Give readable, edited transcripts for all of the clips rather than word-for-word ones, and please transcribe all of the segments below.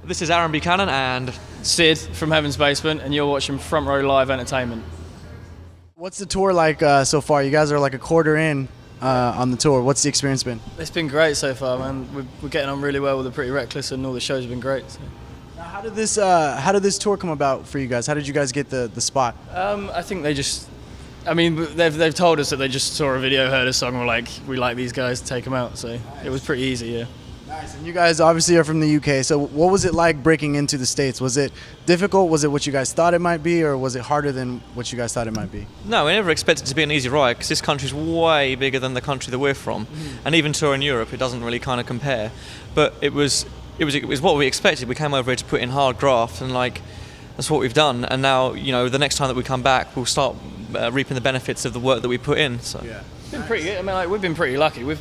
This is Aaron Buchanan and Sid from Heaven's Basement, and you're watching Front Row Live Entertainment. What's the tour like so far? You guys are like a quarter in on the tour. What's the experience been? It's been great so far, man. We're getting on really well with the Pretty Reckless, and all the shows have been great. So. Now, how did this tour come about for you guys? How did you guys get the spot? I think they've told us that they just saw a video, heard a song, and were like, we like these guys, take them out. So it was pretty easy, yeah. Nice. And you guys obviously are from the UK, so what was it like breaking into the States? Was it difficult? Was it what you guys thought it might be, or was it harder than what you guys thought it might be? No, we never expected it to be an easy ride because this country's way bigger than the country that we're from, and even touring Europe, it doesn't really kind of compare. But it was what we expected. We came over here to put in hard graft, and that's what we've done. And now, the next time that we come back, we'll start reaping the benefits of the work that we put in. So yeah, it's been pretty good. I mean, we've been pretty lucky. We've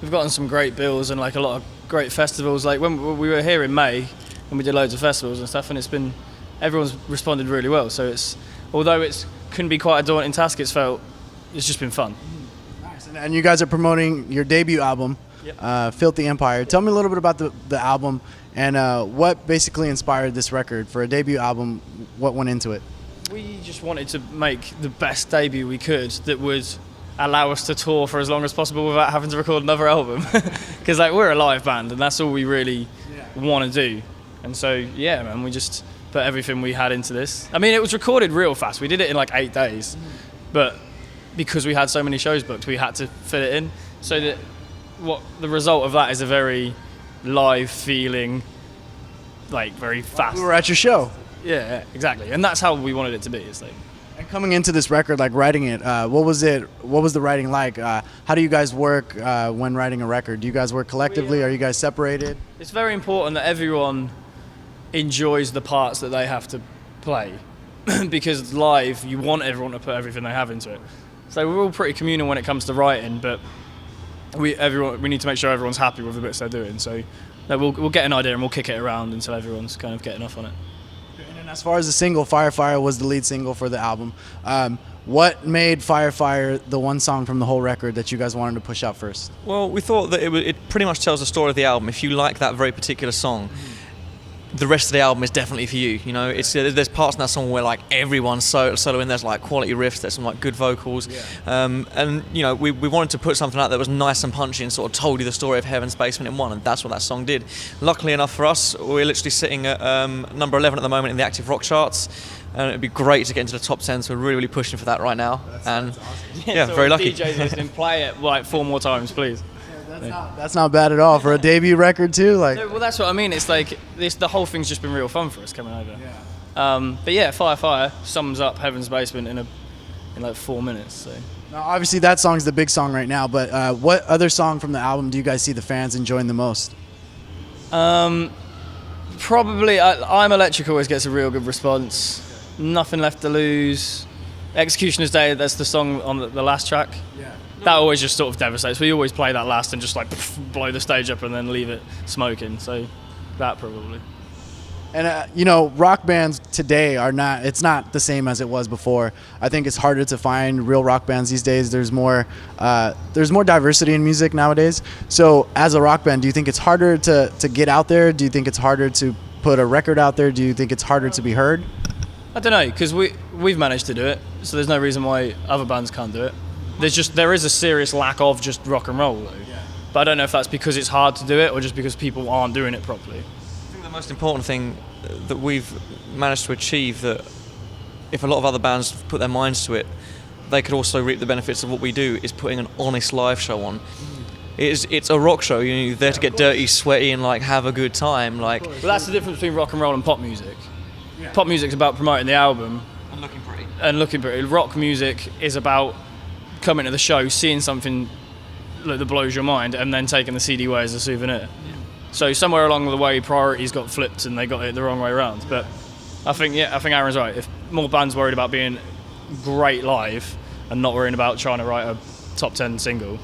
gotten some great bills and a lot of great festivals. Like when we were here in May, and we did loads of festivals and stuff, and everyone's responded really well. So although it can be quite a daunting task, it's just been fun. Nice. And you guys are promoting your debut album, yep. Filthy Empire. Tell me a little bit about the album and what basically inspired this record. For a debut album, what went into it? We just wanted to make the best debut we could that would allow us to tour for as long as possible without having to record another album. Because we're a live band, and that's all we really want to do. And so, yeah, man, we just put everything we had into this. I mean, it was recorded real fast. We did it in 8 days. But because we had so many shows booked, we had to fit it in. So that the result of that is a very live feeling, very fast. We were at your show. Yeah, exactly. And that's how we wanted it to be. And coming into this record, writing it, what was the writing like? How do you guys work when writing a record? Do you guys work collectively? Are you guys separated? It's very important that everyone enjoys the parts that they have to play. Because live, you want everyone to put everything they have into it. So we're all pretty communal when it comes to writing, but we need to make sure everyone's happy with the bits they're doing. So we'll get an idea and we'll kick it around until everyone's kind of getting off on it. And as far as the single, Fire Fire was the lead single for the album. What made Fire Fire the one song from the whole record that you guys wanted to push out first? Well, we thought that it pretty much tells the story of the album. If you like that very particular song, the rest of the album is definitely for you. There's parts in that song where everyone's soloing. There's quality riffs. There's some good vocals, and we wanted to put something out that was nice and punchy and sort of told you the story of Heaven's Basement in one, and that's what that song did. Luckily enough for us, we're literally sitting at number 11 at the moment in the active rock charts, and it'd be great to get into the top 10. So we're really pushing for that right now, that's awesome. Yeah, so very lucky. DJs listening, play it 4 more times, please. That's not bad at all for a debut record too. No, well, that's what I mean. It's the whole thing's just been real fun for us coming over. Yeah. But yeah, Fire Fire sums up Heaven's Basement in 4 minutes. So. Now, obviously, that song's the big song right now. But what other song from the album do you guys see the fans enjoying the most? Probably I'm Electric always gets a real good response. Nothing Left to Lose. Executioner's Day. That's the song on the last track. Yeah. That always just sort of devastates. We always play that last and just blow the stage up and then leave it smoking. So that probably. And rock bands today it's not the same as it was before. I think it's harder to find real rock bands these days. There's more diversity in music nowadays. So as a rock band, do you think it's harder to get out there? Do you think it's harder to put a record out there? Do you think it's harder to be heard? I don't know, because we've managed to do it. So there's no reason why other bands can't do it. There is a serious lack of just rock and roll though. Yeah. But I don't know if that's because it's hard to do it or just because people aren't doing it properly. I think the most important thing that we've managed to achieve, that if a lot of other bands put their minds to it, they could also reap the benefits of what we do, is putting an honest live show on. It's a rock show. You're there to get dirty, sweaty, and have a good time. Well, that's the difference between rock and roll and pop music. Yeah. Pop music's about promoting the album and looking pretty. Rock music is about coming to the show, seeing something that blows your mind, and then taking the CD away as a souvenir. Yeah. So somewhere along the way, priorities got flipped and they got it the wrong way around. But I think Aaron's right. If more bands worried about being great live and not worrying about trying to write a top 10 single,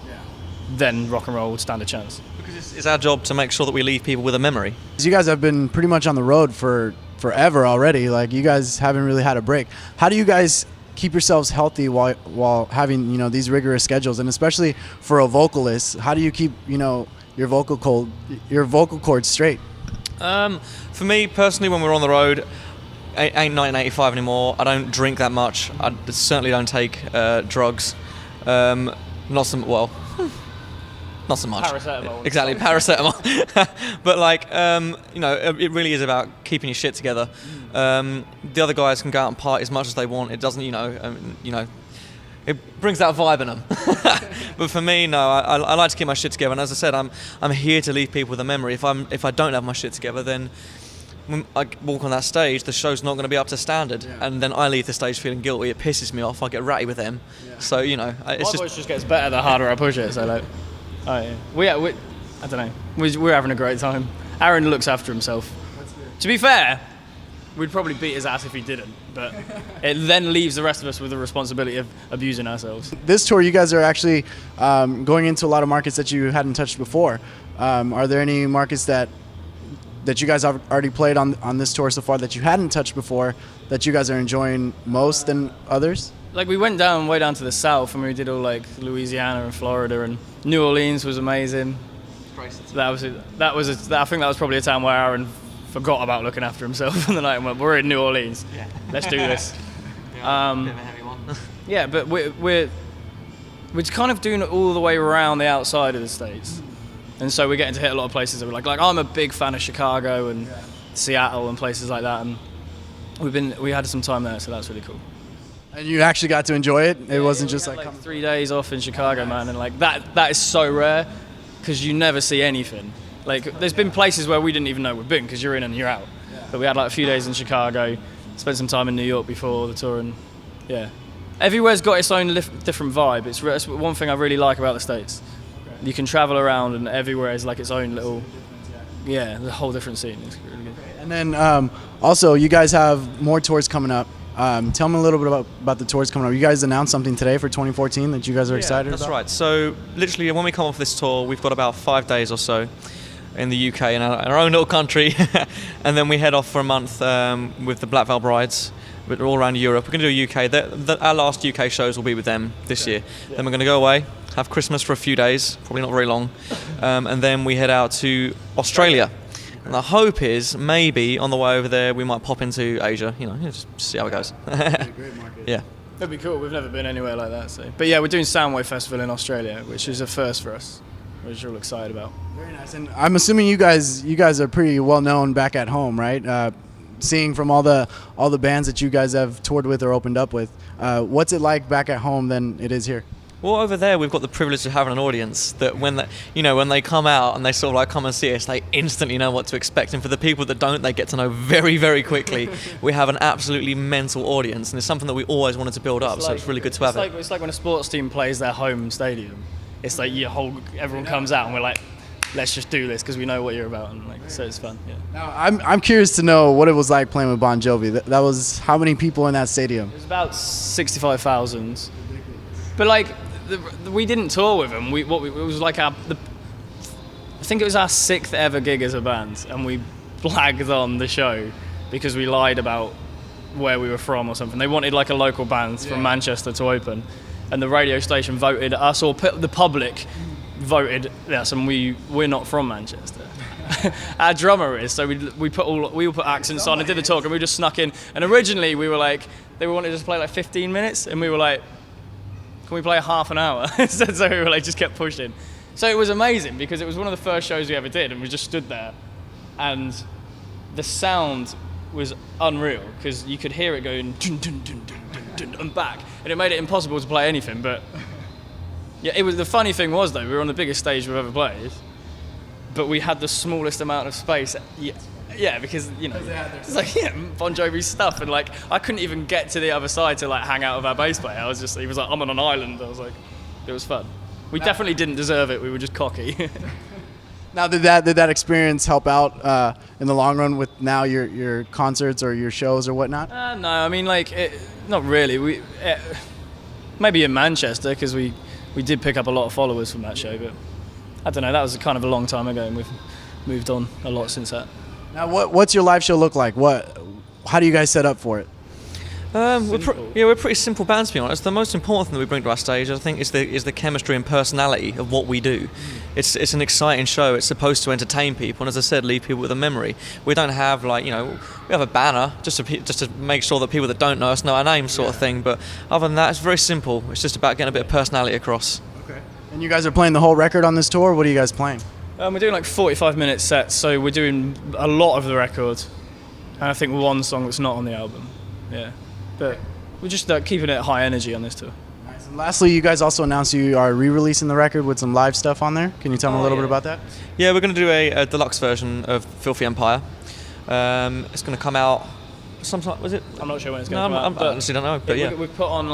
then rock and roll would stand a chance. Because it's our job to make sure that we leave people with a memory. You guys have been pretty much on the road for forever already. You guys haven't really had a break. How do you guys keep yourselves healthy while having these rigorous schedules, and especially for a vocalist, how do you keep your vocal cords straight? For me personally, when we're on the road, ain't 1985 anymore. I don't drink that much. I certainly don't take drugs. Not so well. Not so much. Paracetamol. Exactly, paracetamol. But like, it really is about keeping your shit together. The other guys can go out and party as much as they want. It doesn't, it brings that vibe in them. But for me, no, I like to keep my shit together. And as I said, I'm here to leave people with a memory. If I don't have my shit together, then when I walk on that stage, the show's not going to be up to standard. Yeah. And then I leave the stage feeling guilty. It pisses me off. I get ratty with them. Yeah. So it's my voice just gets better the harder I push it. So like, I don't know. We're having a great time. Aaron looks after himself. To be fair, we'd probably beat his ass if he didn't, but it then leaves the rest of us with the responsibility of abusing ourselves. This tour, you guys are actually going into a lot of markets that you hadn't touched before. Are there any markets that you guys have already played on this tour so far that you hadn't touched before that you guys are enjoying most than others? Like we went way down to the south and we did all like Louisiana and Florida, and New Orleans was amazing. I think that was probably a time where Aaron forgot about looking after himself on the night and went, we're in New Orleans. Yeah. Let's do this. Bit of a heavy one. Yeah, but we're kind of doing it all the way around the outside of the States. And so we're getting to hit a lot of places that we're like I'm a big fan of Chicago and Seattle and places like that, and we had some time there, so that's really cool. And you actually got to enjoy it? It wasn't just like 3 days off in Chicago, man, and like that is so rare because you never see anything. Like there's been places where we didn't even know we've been because you're in and you're out. But we had like a few days in Chicago, spent some time in New York before the tour, and yeah. Everywhere's got its own different vibe. It's one thing I really like about the States. You can travel around and everywhere is like its own little, the whole different scene. It's really good. And then also, you guys have more tours coming up. Tell me a little bit about the tours coming up. You guys announced something today for 2014 that you guys are excited about? That's right. So literally when we come off this tour, we've got about 5 days or so in the UK, in our own little country. And then we head off for a month with the Black Veil Brides. We're all around Europe. We're going to do UK. Our last UK shows will be with them this year. Yeah. Then we're going to go away, have Christmas for a few days, probably not very long, and then we head out to Australia. And the hope is maybe on the way over there we might pop into Asia. Just see how it goes. Great market. Yeah. That'd be cool. We've never been anywhere like that. So, but yeah, we're doing Soundwave Festival in Australia, which is a first for us, which we're all excited about. Very nice. And I'm assuming you guys are pretty well known back at home, right? Seeing from all the bands that you guys have toured with or opened up with, what's it like back at home than it is here? Well, over there we've got the privilege of having an audience that when they come out and they sort of like come and see us, they instantly know what to expect. And for the people that don't, they get to know very, very quickly. We have an absolutely mental audience, and it's something that we always wanted to build up. So it's really good to have it. It's like when a sports team plays their home stadium. It's like everyone comes out and we're like, let's just do this because we know what you're about, and so it's fun. Yeah. Now I'm curious to know what it was like playing with Bon Jovi. That was how many people in that stadium? It was about 65,000. But like we didn't tour with them. It was like I think it was our 6th ever gig as a band, and we blagged on the show because we lied about where we were from or something. They wanted like a local band from Manchester to open, and the radio station voted us, or the public voted us, and we're not from Manchester. Our drummer is, so we all put accents on and did the talk, and we just snuck in. And originally we were like, they wanted us to play like 15 minutes, and we were like, can we play half an hour? So we were like, just kept pushing. So it was amazing because it was one of the first shows we ever did, and we just stood there, and the sound was unreal because you could hear it going dun, dun, dun, dun, dun, dun, and back, and it made it impossible to play anything. But yeah, it was. The funny thing was though, we were on the biggest stage we've ever played, but we had the smallest amount of space. Yeah, because it's like Bon Jovi stuff, and like I couldn't even get to the other side to like hang out with our bass player. He was like, I'm on an island. I was like, it was fun. We definitely didn't deserve it. We were just cocky. Now, did that experience help out in the long run with now your concerts or your shows or whatnot? No, I mean not really. Maybe in Manchester because we did pick up a lot of followers from that show, but I don't know. That was kind of a long time ago, and we've moved on a lot since that. Now, what's your live show look like? How do you guys set up for it? Simple. We're pretty simple bands, to be honest. The most important thing that we bring to our stage, I think, is the chemistry and personality of what we do. It's an exciting show. It's supposed to entertain people, and as I said, leave people with a memory. We don't have we have a banner just to make sure that people that don't know us know our name, sort of thing. But other than that, it's very simple. It's just about getting a bit of personality across. Okay. And you guys are playing the whole record on this tour. What are you guys playing? We're doing like 45-minute sets, so we're doing a lot of the record, and I think one song that's not on the album. Yeah, but we're just keeping it high energy on this tour. Nice. And lastly, you guys also announced you are re-releasing the record with some live stuff on there. Can you tell me a little bit about that? Yeah, we're going to do a deluxe version of Filthy Empire. It's going to come out sometime. Was it? I'm not sure when it's going to come out. I honestly don't know. But yeah, we've put on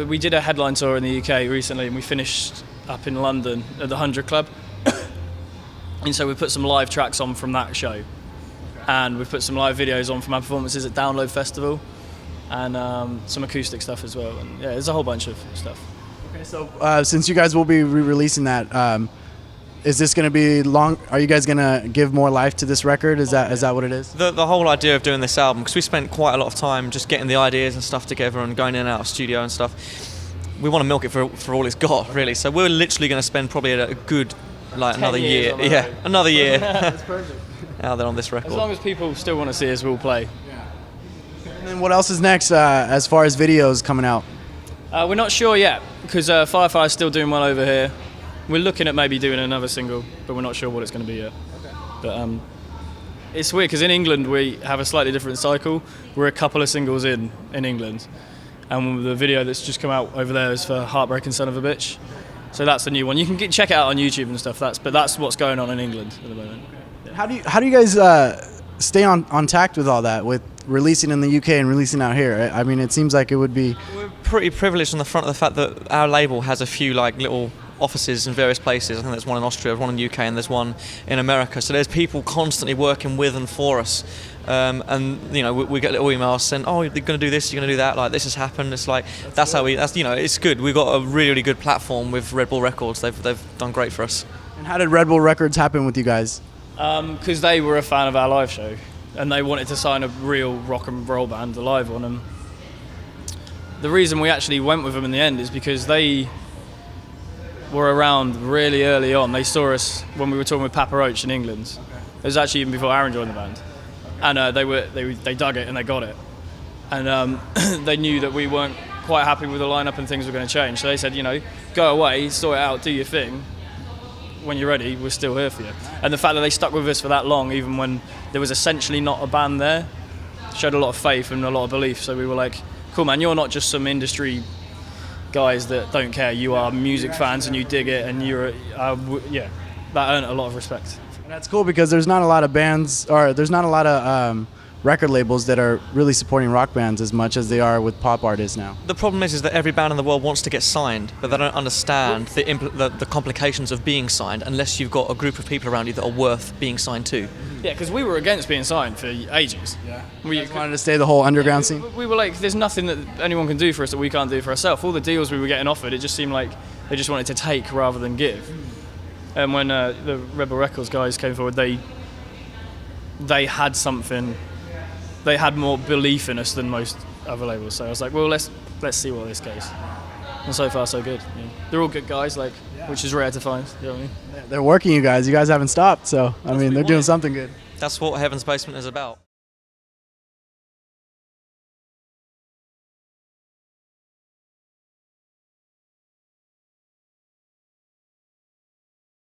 we did a headline tour in the UK recently, and we finished up in London at the 100 Club. And so we put some live tracks on from that show. And we've put some live videos on from our performances at Download Festival, and some acoustic stuff as well. And yeah, there's a whole bunch of stuff. Okay, so since you guys will be re-releasing that, is this going to be long? Are you guys going to give more life to this record? Is that what it is? The whole idea of doing this album, because we spent quite a lot of time just getting the ideas and stuff together and going in and out of studio and stuff. We want to milk it for all it's got, really. So we're literally going to spend probably a good another year. Yeah, another year. That's perfect. Out there on this record. As long as people still want to see us, we'll play. Yeah. And then what else is next as far as videos coming out? We're not sure yet, because Firefire's still doing well over here. We're looking at maybe doing another single, but we're not sure what it's going to be yet. Okay. But it's weird, because in England we have a slightly different cycle. We're a couple of singles in England, and the video that's just come out over there is for Heartbreaking Son of a Bitch. So that's the new one. You can check it out on YouTube and stuff. But that's what's going on in England at the moment. How do you guys stay on tact with all that, with releasing in the UK and releasing out here? I mean, it seems like it would be. We're pretty privileged on the front of the fact that our label has a few little offices in various places. I think there's one in Austria, one in the UK, and there's one in America. So there's people constantly working with and for us. And we get little emails saying, "Oh, you're going to do this, you're going to do that. Like this has happened." It's like that's how it's good. We've got a really, really good platform with Redbull Records. They've done great for us. And how did Redbull Records happen with you guys? Because they were a fan of our live show, and they wanted to sign a real rock and roll band, the live one. And the reason we actually went with them in the end is because they were around really early on. They saw us when we were talking with Papa Roach in England. It was actually even before Aaron joined the band, and they dug it and they got it, and they knew that we weren't quite happy with the lineup and things were going to change. So they said, go away, sort it out, do your thing. When you're ready, we're still here for you. And the fact that they stuck with us for that long, even when there was essentially not a band there, showed a lot of faith and a lot of belief. So we were like, cool man, you're not just some industry guys that don't care. You are music fans and you dig it, and you're that earned a lot of respect. And that's cool, because there's not a lot of bands, or there's not a lot of record labels that are really supporting rock bands as much as they are with pop artists now. The problem is that every band in the world wants to get signed, but they don't understand the complications of being signed unless you've got a group of people around you that are worth being signed to. Yeah, because we were against being signed for ages. Yeah. We wanted to stay the whole underground scene. We were like, there's nothing that anyone can do for us that we can't do for ourselves. All the deals we were getting offered, it just seemed like they just wanted to take rather than give. And when the Rebel Records guys came forward, they had something. They had more belief in us than most other labels. So I was like, well, let's see what this goes. And so far, so good. Yeah. They're all good guys, which is rare to find. You know what I mean? They're working you guys. You guys haven't stopped. So, I mean, they're doing something good. That's what Heaven's Basement is about.